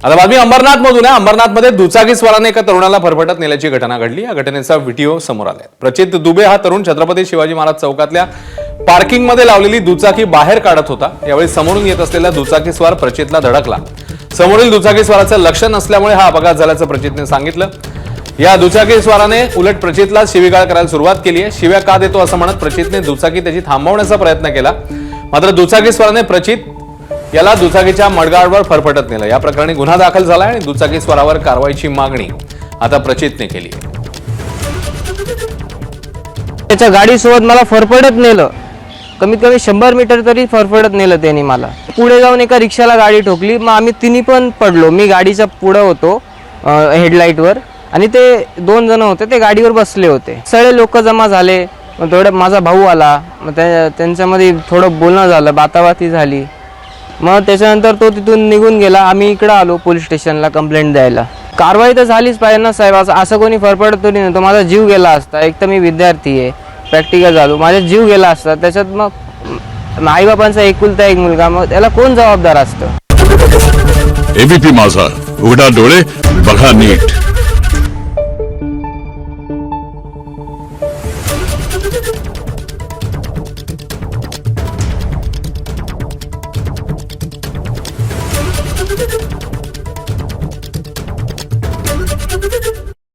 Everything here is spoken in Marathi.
आता बातमी अंबरनाथ मधून आहे। अंबरनाथमध्ये दुचाकी स्वाराने एका तरुणाला फरफटत नेल्याची घटना घडली। या घटनेचा व्हिडिओ समोर आलाय। प्रचित दुबे हा तरुण छत्रपती शिवाजी महाराज चौकातल्या पार्किंग मध्ये लावलेली दुचाकी बाहेर काढत होता। यावेळी समोरून येत असलेला दुचाकी स्वार प्रचितला धडकला। समोरील दुचाकी स्वाराचं लक्ष नसल्यामुळे हा अपघात झाल्याचं प्रचितने सांगितलं। या दुचाकी स्वाराने उलट प्रचितला शिवीगाळ करायला सुरुवात केली आहे। शिव्या का देतो असं म्हणत प्रचितने दुचाकी त्याची थांबवण्याचा प्रयत्न केला, मात्र दुचाकी स्वाराने प्रचित याला दुचाकीच्या मडगाळावर फरफटत नेलं। या प्रकरणी गुन्हा दाखल झाला आणि दुचाकी स्वारावर कारवाईची मागणी आता प्रचितने केली। त्याच्या गाडीसोबत मला फरफटत नेलं, कमीत कमी 100 मीटर तरी फरफटत नेलं त्यांनी मला। पुढे जाऊन एका रिक्षाला गाडी ठोकली, मग आम्ही तिन्ही पण पडलो। मी गाडीच्या पुढे होतो हेडलाईटवर आणि ते 2 जण होते, ते गाडीवर बसले होते। सगळे लोक जमा झाले, मग थोडं माझा भाऊ आला, मग त्यांच्यामध्ये थोडं बोलणं झालं, बाताबाती झाली। मग त्याच्यानंतर तो तिथून निघून गेला। आम्ही इकडे आलो पोलीस स्टेशनला कंप्लेंट द्यायला। कारवाई तर झालीच पाहिजे ना साहेब, असं कोणी फरफटत तरी नव्हतं। माझा जीव गेला असता, एक तर मी विद्यार्थी आहे, प्रॅक्टिकल झालो, माझा जीव गेला असता। त्याच्यात मग आईबापांचा एकुलता एक मुलगा, मग त्याला कोण जबाबदार असतं? एबीपी माझा, उघडा डोळे बघा नीट।